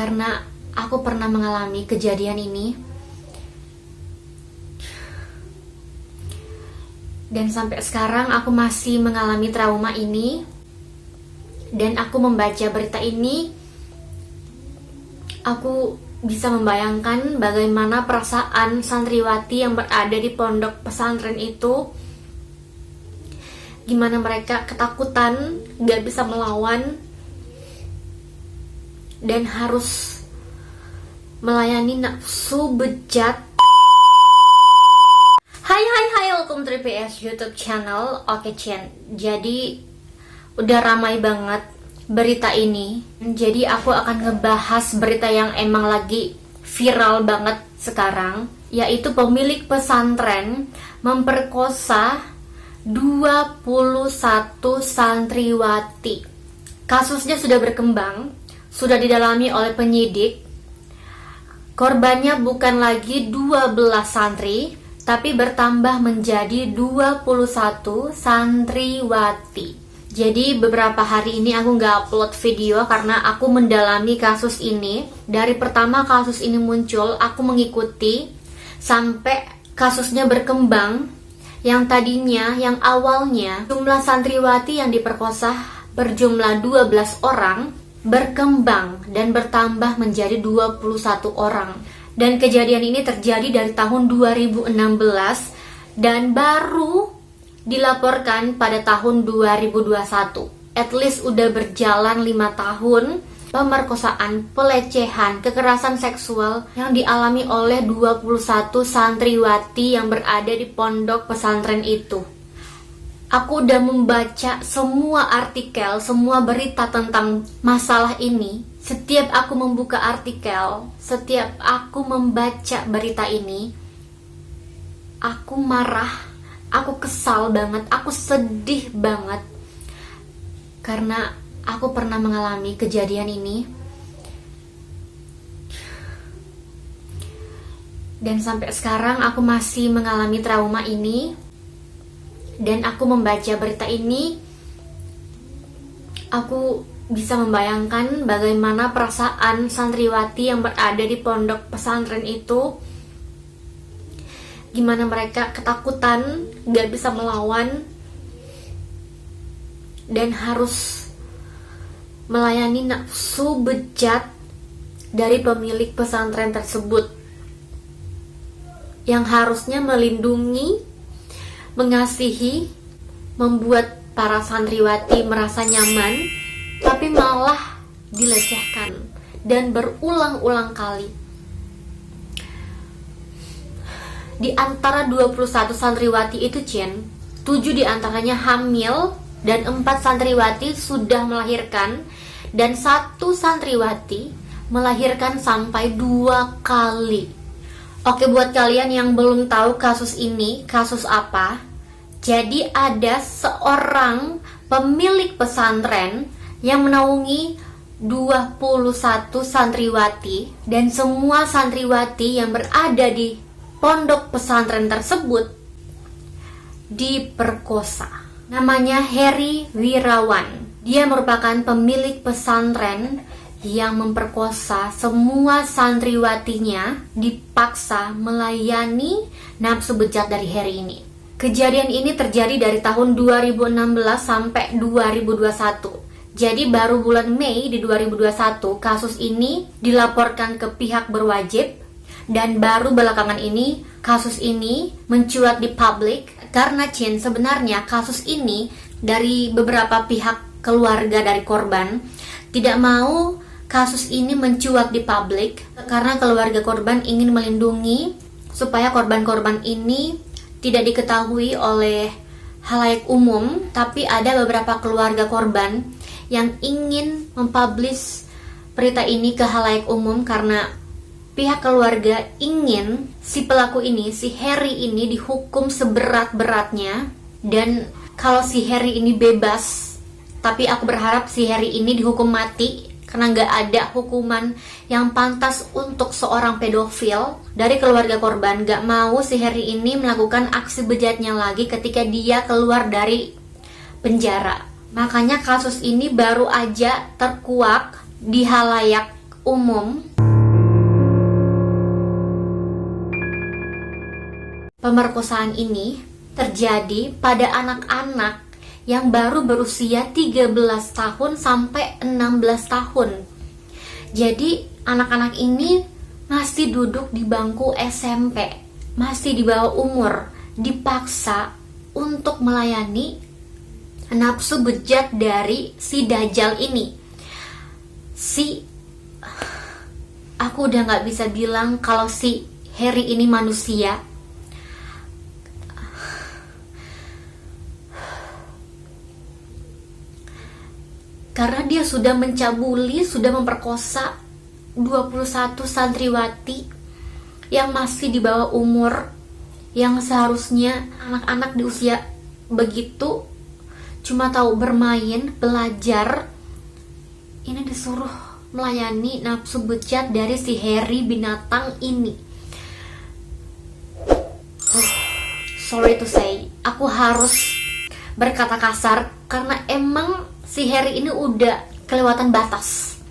karena aku pernah mengalami kejadian ini. Dan sampai sekarang aku masih mengalami trauma ini. Dan aku membaca berita ini, aku bisa membayangkan bagaimana perasaan santriwati yang berada di pondok pesantren itu. Gimana mereka ketakutan, gak bisa melawan, dan harus melayani nafsu bejat. Hai, welcome to 3PS YouTube channel. Oke, Chen. Jadi udah ramai banget berita ini. Jadi aku akan ngebahas berita yang emang lagi viral banget sekarang, yaitu pemilik pesantren memperkosa 21 santriwati. Kasusnya sudah berkembang, sudah didalami oleh penyidik. Korbannya bukan lagi 12 santri, tapi bertambah menjadi 21 santriwati. Jadi beberapa hari ini aku nggak upload video karena aku mendalami kasus ini. Dari pertama kasus ini muncul, aku mengikuti sampai kasusnya berkembang. Yang awalnya jumlah santriwati yang diperkosa berjumlah 12 orang, berkembang dan bertambah menjadi 21 orang. Dan kejadian ini terjadi dari tahun 2016 dan baru dilaporkan pada tahun 2021. At least udah berjalan 5 tahun pemerkosaan, pelecehan, kekerasan seksual yang dialami oleh 21 santriwati yang berada di pondok pesantren itu. Aku udah membaca semua artikel, semua berita tentang masalah ini. Setiap aku membuka artikel, setiap aku membaca berita ini, aku marah, aku kesal banget, aku sedih banget. Karena aku pernah mengalami kejadian ini. Dan sampai sekarang aku masih mengalami trauma ini. Dan aku membaca berita ini, aku bisa membayangkan bagaimana perasaan santriwati yang berada di pondok pesantren itu. Gimana mereka ketakutan, gak bisa melawan, dan harus melayani nafsu bejat dari pemilik pesantren tersebut yang harusnya melindungi, mengasihi, membuat para santriwati merasa nyaman, tapi malah dilecehkan dan berulang-ulang kali. Di antara 21 santriwati itu, Chen, 7 diantaranya hamil dan 4 santriwati sudah melahirkan, dan 1 santriwati melahirkan sampai 2 kali. Oke, buat kalian yang belum tahu kasus ini, kasus apa? Jadi ada seorang pemilik pesantren yang menaungi 21 santriwati, dan semua santriwati yang berada di pondok pesantren tersebut diperkosa. Namanya Heri Wirawan. Dia merupakan pemilik pesantren yang memperkosa semua santriwatinya, dipaksa melayani nafsu bejat dari Heri ini. Kejadian ini terjadi dari tahun 2016 sampai 2021. Jadi baru bulan Mei di 2021 kasus ini dilaporkan ke pihak berwajib, dan baru belakangan ini kasus ini mencuat di publik. Karena Chin, sebenarnya kasus ini dari beberapa pihak keluarga dari korban tidak mau kasus ini mencuat di publik, karena keluarga korban ingin melindungi supaya korban-korban ini tidak diketahui oleh halayak umum. Tapi ada beberapa keluarga korban yang ingin mempublish berita ini ke halayak umum karena pihak keluarga ingin si pelaku ini, si Heri ini, dihukum seberat-beratnya. Dan kalau si Heri ini bebas, tapi aku berharap si Heri ini dihukum mati, karena nggak ada hukuman yang pantas untuk seorang pedofil. Dari keluarga korban nggak mau si Heri ini melakukan aksi bejatnya lagi ketika dia keluar dari penjara. Makanya kasus ini baru aja terkuak di halayak umum, pemerkosaan ini terjadi pada anak-anak yang baru berusia 13 tahun sampai 16 tahun. Jadi anak-anak ini masih duduk di bangku SMP, masih di bawah umur, dipaksa untuk melayani nafsu bejat dari si Dajjal ini. Aku udah gak bisa bilang kalau si Harry ini manusia. Karena dia sudah mencabuli, sudah memperkosa 21 santriwati yang masih di bawah umur, yang seharusnya anak-anak di usia begitu cuma tahu bermain, belajar. Ini disuruh melayani nafsu bejat dari si Harry binatang ini. Sorry to say, aku harus berkata kasar karena emang si Harry ini udah kelewatan batas.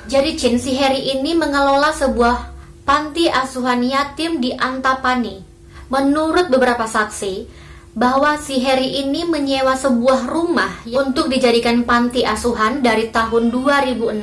Jadi si Harry ini mengelola sebuah panti asuhan yatim di Antapani. Menurut beberapa saksi, bahwa si Harry ini menyewa sebuah rumah untuk dijadikan panti asuhan dari tahun 2016,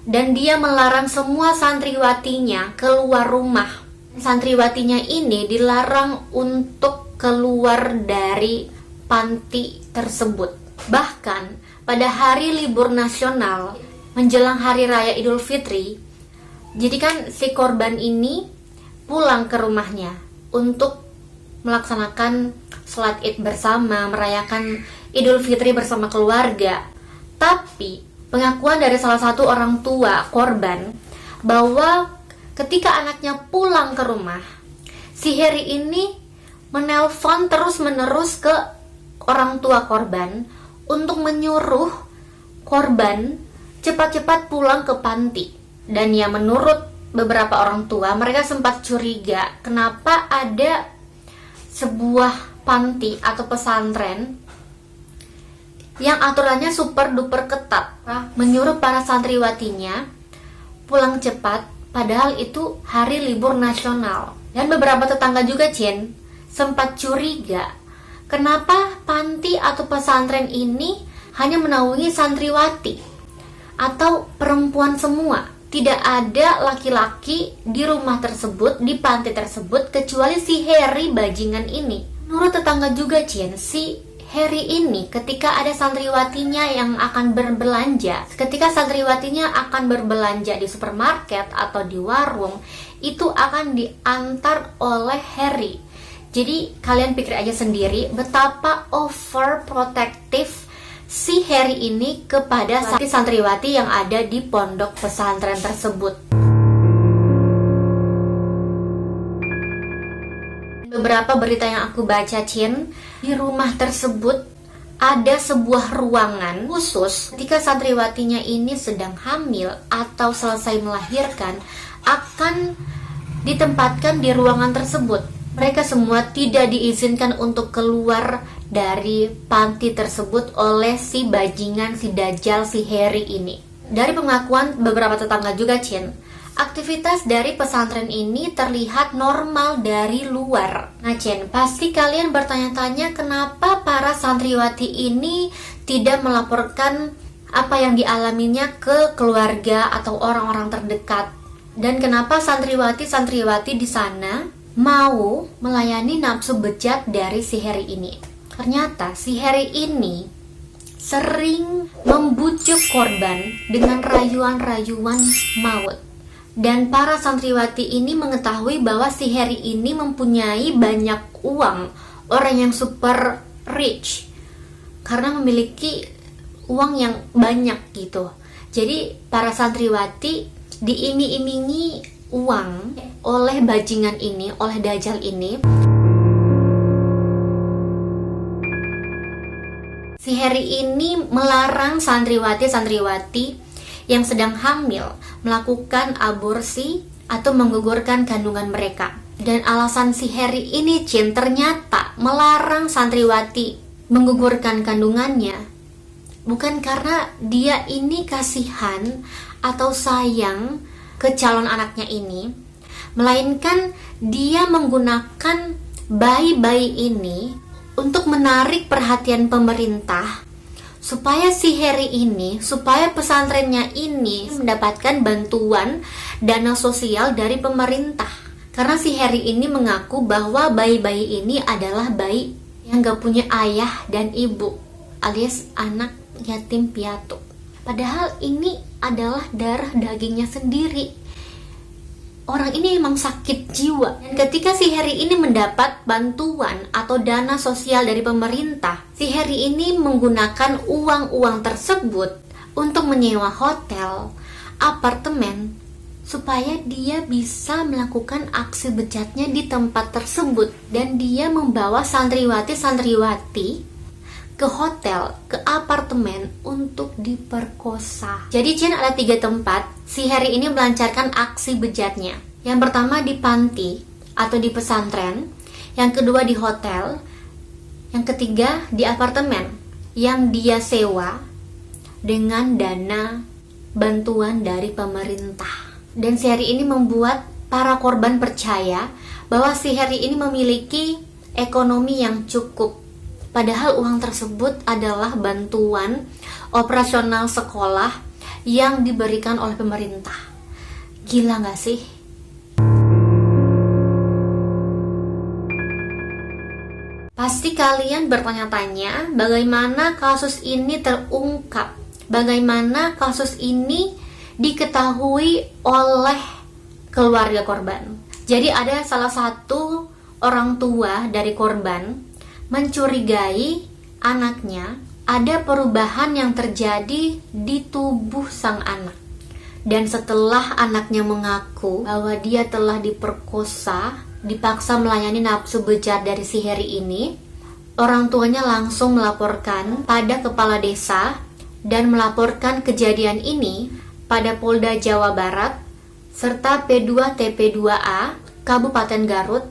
dan dia melarang semua santriwatinya keluar rumah. Santriwatinya ini dilarang untuk keluar dari panti tersebut. Bahkan pada hari libur nasional menjelang hari raya Idul Fitri, jadi kan si korban ini pulang ke rumahnya untuk melaksanakan sholat id bersama, merayakan Idul Fitri bersama keluarga. Tapi pengakuan dari salah satu orang tua korban bahwa ketika anaknya pulang ke rumah, si Harry ini menelpon terus-menerus ke orang tua korban untuk menyuruh korban cepat-cepat pulang ke panti. Dan ya, menurut beberapa orang tua, mereka sempat curiga kenapa ada sebuah panti atau pesantren yang aturannya super duper ketat, menyuruh para santriwatinya pulang cepat padahal itu hari libur nasional. Dan beberapa tetangga juga sempat curiga kenapa panti atau pesantren ini hanya menaungi santriwati atau perempuan semua. Tidak ada laki-laki di rumah tersebut, di panti tersebut, kecuali si Harry bajingan ini. Menurut tetangga juga si Harry ini ketika ada santriwatinya yang akan berbelanja, ketika santriwatinya akan berbelanja di supermarket atau di warung, itu akan diantar oleh Harry. Jadi kalian pikir aja sendiri betapa overprotective si Harry ini kepada santriwati yang ada di pondok pesantren tersebut. Beberapa berita yang aku baca, di rumah tersebut ada sebuah ruangan khusus ketika santriwatinya ini sedang hamil atau selesai melahirkan, akan ditempatkan di ruangan tersebut. Mereka semua tidak diizinkan untuk keluar dari panti tersebut oleh si bajingan, si Dajjal, si Harry ini. Dari pengakuan beberapa tetangga juga, aktivitas dari pesantren ini terlihat normal dari luar. Nah, pasti kalian bertanya-tanya kenapa para santriwati ini tidak melaporkan apa yang dialaminya ke keluarga atau orang-orang terdekat. Dan kenapa santriwati-santriwati di sana mau melayani nafsu bejat dari si Harry ini. Ternyata si Harry ini sering membujuk korban dengan rayuan-rayuan maut. Dan para santriwati ini mengetahui bahwa si Harry ini mempunyai banyak uang, orang yang super rich, karena memiliki uang yang banyak gitu. Jadi para santriwati diiming-imingi uang oleh bajingan ini, oleh Dajjal ini. Si Harry ini melarang santriwati-santriwati yang sedang hamil melakukan aborsi atau menggugurkan kandungan mereka. Dan alasan si Harry ini ternyata melarang santriwati menggugurkan kandungannya bukan karena dia ini kasihan atau sayang ke calon anaknya ini, melainkan dia menggunakan bayi-bayi ini untuk menarik perhatian pemerintah supaya supaya pesantrennya ini mendapatkan bantuan dana sosial dari pemerintah. Karena si Harry ini mengaku bahwa bayi-bayi ini adalah bayi yang gak punya ayah dan ibu, alias anak yatim piatu. Padahal ini adalah darah dagingnya sendiri. Orang ini memang sakit jiwa. Dan ketika si Harry ini mendapat bantuan atau dana sosial dari pemerintah, si Harry ini menggunakan uang-uang tersebut untuk menyewa hotel, apartemen, supaya dia bisa melakukan aksi bejatnya di tempat tersebut. Dan dia membawa santriwati-santriwati ke hotel, ke apartemen untuk diperkosa. Jadi ada 3 tempat si Harry ini melancarkan aksi bejatnya. Yang pertama di panti atau di pesantren, yang kedua di hotel, yang ketiga di apartemen yang dia sewa dengan dana bantuan dari pemerintah. Dan si Harry ini membuat para korban percaya bahwa si Harry ini memiliki ekonomi yang cukup. Padahal uang tersebut adalah bantuan operasional sekolah yang diberikan oleh pemerintah. Gila gak sih? Pasti kalian bertanya-tanya bagaimana kasus ini terungkap, bagaimana kasus ini diketahui oleh keluarga korban. Jadi ada salah satu orang tua dari korban mencurigai anaknya ada perubahan yang terjadi di tubuh sang anak. Dan setelah anaknya mengaku bahwa dia telah diperkosa, dipaksa melayani nafsu bejat dari si Harry ini, orang tuanya langsung melaporkan pada kepala desa dan melaporkan kejadian ini pada Polda Jawa Barat serta P2 TP2A Kabupaten Garut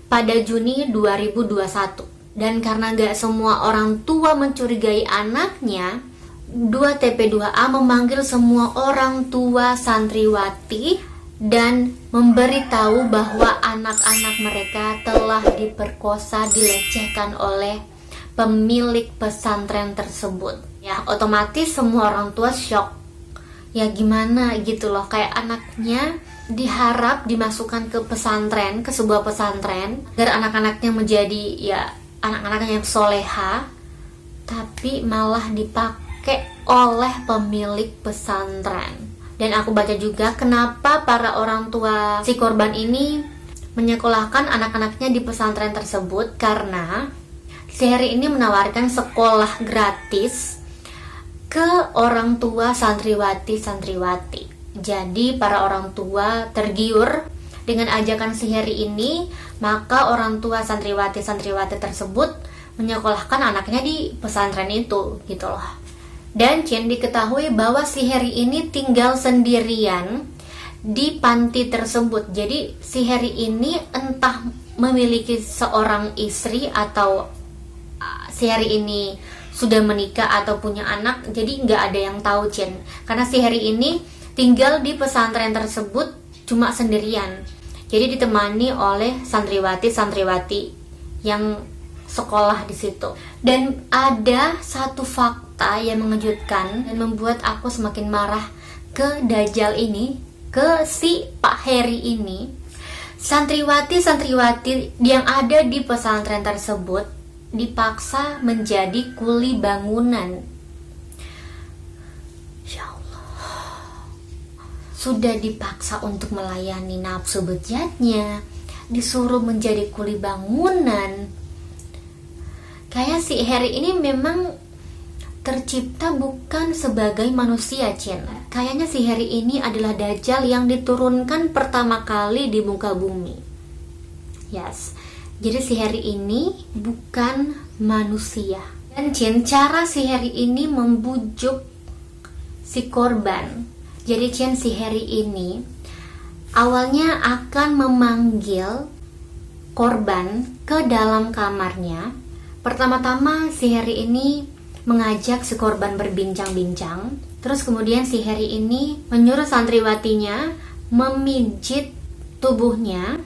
pada Juni 2021. Dan karena gak semua orang tua mencurigai anaknya, 2TP2A memanggil semua orang tua santriwati dan memberitahu bahwa anak-anak mereka telah diperkosa, dilecehkan oleh pemilik pesantren tersebut. Ya, otomatis semua orang tua shock. Ya gimana gitu loh, kayak anaknya diharap dimasukkan ke pesantren, ke sebuah pesantren, agar anak-anaknya menjadi anak-anak yang soleha, tapi malah dipakai oleh pemilik pesantren. Dan aku baca juga kenapa para orang tua si korban ini menyekolahkan anak-anaknya di pesantren tersebut, karena si Harry ini menawarkan sekolah gratis ke orang tua santriwati-santriwati. Jadi para orang tua tergiur dengan ajakan si Harry ini, maka orang tua santriwati-santriwati tersebut menyekolahkan anaknya di pesantren itu, gitu loh. Dan diketahui bahwa si Harry ini tinggal sendirian di panti tersebut. Jadi si Harry ini entah memiliki seorang istri atau si Harry ini sudah menikah atau punya anak, jadi nggak ada yang tahu karena si Harry ini tinggal di pesantren tersebut cuma sendirian. Jadi ditemani oleh santriwati-santriwati yang sekolah di situ. Dan ada satu fakta yang mengejutkan dan membuat aku semakin marah ke Dajjal ini, ke si Pak Harry ini. Santriwati-santriwati yang ada di pesantren tersebut dipaksa menjadi kuli bangunan. Sudah dipaksa untuk melayani nafsu bejatnya, disuruh menjadi kuli bangunan. Kayak si Harry ini memang tercipta bukan sebagai manusia, Kayaknya si Harry ini adalah Dajjal yang diturunkan pertama kali di muka bumi. Yes. Jadi si Harry ini bukan manusia. Dan cara si Harry ini membujuk si korban. Jadi si Harry ini awalnya akan memanggil korban ke dalam kamarnya. Pertama-tama si Harry ini mengajak si korban berbincang-bincang. Terus kemudian si Harry ini menyuruh santriwatinya memijit tubuhnya,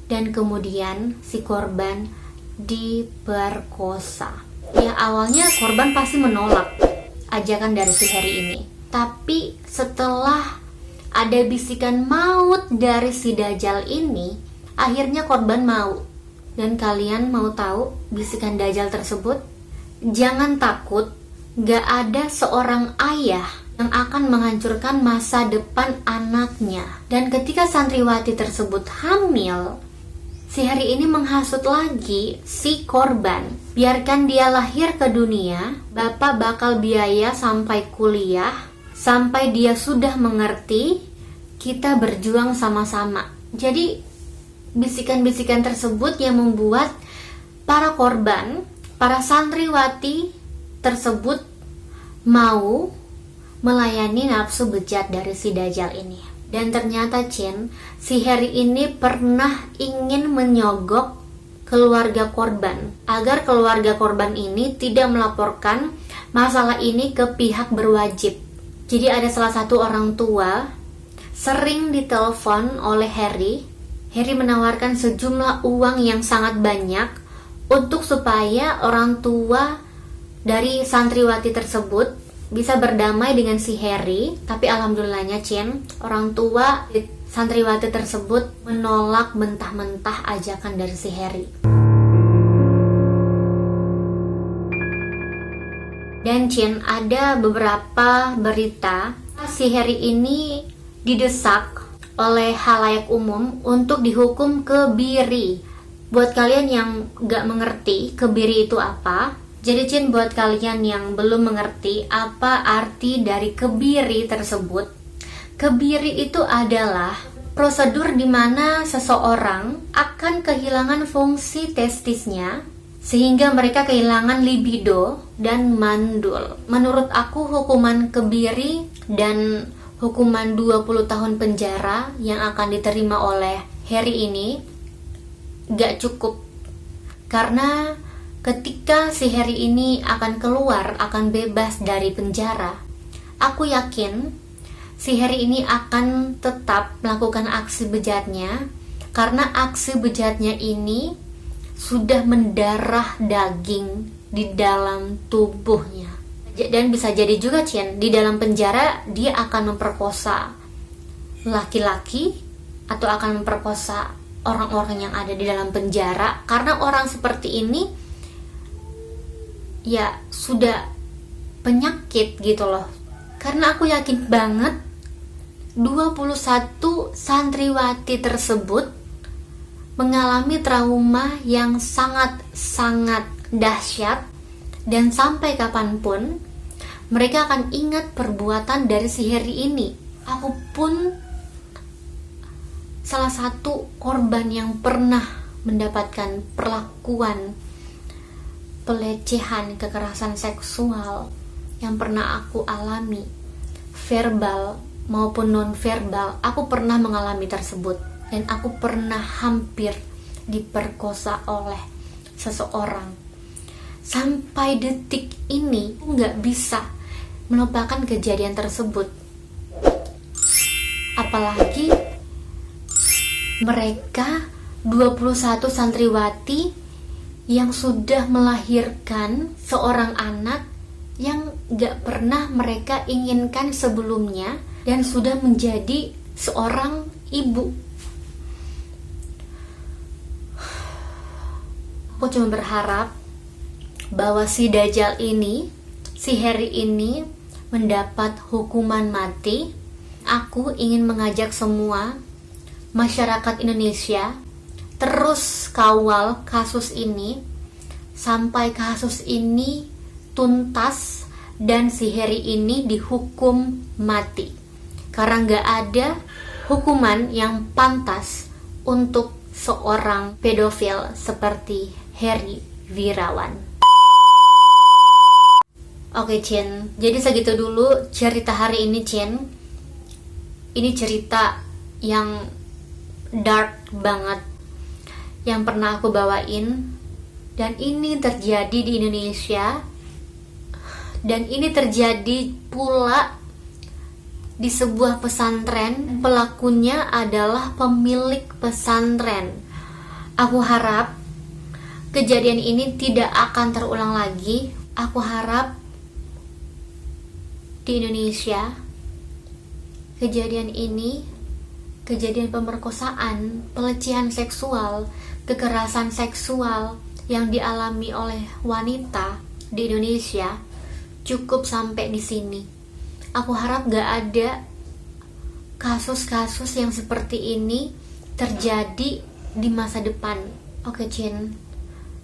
dan kemudian si korban diperkosa. Ya, awalnya korban pasti menolak ajakan dari si Harry ini. Tapi setelah ada bisikan maut dari si Dajjal ini, akhirnya korban mau. Dan kalian mau tahu bisikan Dajjal tersebut? Jangan takut, gak ada seorang ayah yang akan menghancurkan masa depan anaknya. Dan ketika santriwati tersebut hamil, si Harry ini menghasut lagi si korban. Biarkan dia lahir ke dunia, bapak bakal biaya sampai kuliah, sampai dia sudah mengerti, kita berjuang sama-sama. Jadi bisikan-bisikan tersebut yang membuat para korban, para santriwati tersebut mau melayani nafsu bejat dari si Dajjal ini. Dan ternyata si Harry ini pernah ingin menyogok keluarga korban agar keluarga korban ini tidak melaporkan masalah ini ke pihak berwajib. Jadi ada salah satu orang tua sering ditelepon oleh Harry. Harry menawarkan sejumlah uang yang sangat banyak untuk supaya orang tua dari santriwati tersebut bisa berdamai dengan si Harry. Tapi alhamdulillahnya orang tua santriwati tersebut menolak mentah-mentah ajakan dari si Harry. Dan ada beberapa berita si Harry ini didesak oleh halayak umum untuk dihukum kebiri. Buat kalian yang gak mengerti kebiri itu apa, jadi buat kalian yang belum mengerti apa arti dari kebiri tersebut, kebiri itu adalah prosedur di mana seseorang akan kehilangan fungsi testisnya sehingga mereka kehilangan libido dan mandul. Menurut aku hukuman kebiri dan hukuman 20 tahun penjara yang akan diterima oleh Harry ini gak cukup. Karena ketika si Harry ini akan keluar, akan bebas dari penjara, aku yakin si Harry ini akan tetap melakukan aksi bejatnya, karena aksi bejatnya ini sudah mendarah daging di dalam tubuhnya. Dan bisa jadi juga di dalam penjara dia akan memperkosa laki-laki atau akan memperkosa orang-orang yang ada di dalam penjara, karena orang seperti ini ya sudah penyakit gitu loh. Karena aku yakin banget 21 santriwati tersebut mengalami trauma yang sangat-sangat dahsyat, dan sampai kapanpun mereka akan ingat perbuatan dari si Harry ini. Aku pun salah satu korban yang pernah mendapatkan perlakuan pelecehan, kekerasan seksual yang pernah aku alami, verbal maupun non-verbal. Aku pernah mengalami tersebut, dan aku pernah hampir diperkosa oleh seseorang. Sampai detik ini aku gak bisa melupakan kejadian tersebut. Apalagi mereka 21 santriwati yang sudah melahirkan seorang anak yang gak pernah mereka inginkan sebelumnya, dan sudah menjadi seorang ibu. Aku cuma berharap bahwa si Dajjal ini, si Harry ini mendapat hukuman mati. Aku ingin mengajak semua masyarakat Indonesia terus kawal kasus ini sampai kasus ini tuntas dan si Harry ini dihukum mati. Karena gak ada hukuman yang pantas untuk seorang pedofil seperti Harry Wirawan. Oke jadi segitu dulu cerita hari ini Ini cerita yang dark banget yang pernah aku bawain, dan ini terjadi di Indonesia. Dan ini terjadi pula di sebuah pesantren. Pelakunya adalah pemilik pesantren. Aku harap kejadian ini tidak akan terulang lagi. Aku harap di Indonesia kejadian ini, kejadian pemerkosaan, pelecehan seksual, kekerasan seksual yang dialami oleh wanita di Indonesia cukup sampai di sini. Aku harap gak ada kasus-kasus yang seperti ini terjadi di masa depan. Oke, Cin,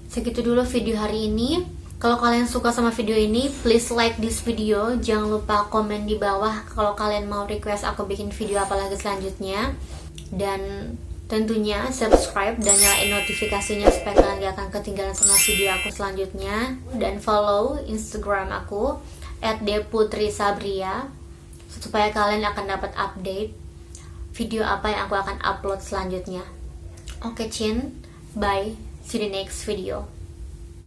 segitu dulu video hari ini. Kalau kalian suka sama video ini, please like this video. Jangan lupa komen di bawah kalau kalian mau request aku bikin video apa lagi selanjutnya. Dan tentunya subscribe dan nyalain notifikasinya supaya kalian gak akan ketinggalan sama video aku selanjutnya. Dan follow Instagram aku @deputrisabria supaya kalian akan dapat update video apa yang aku akan upload selanjutnya. Oke, Cin, bye, see you the next video.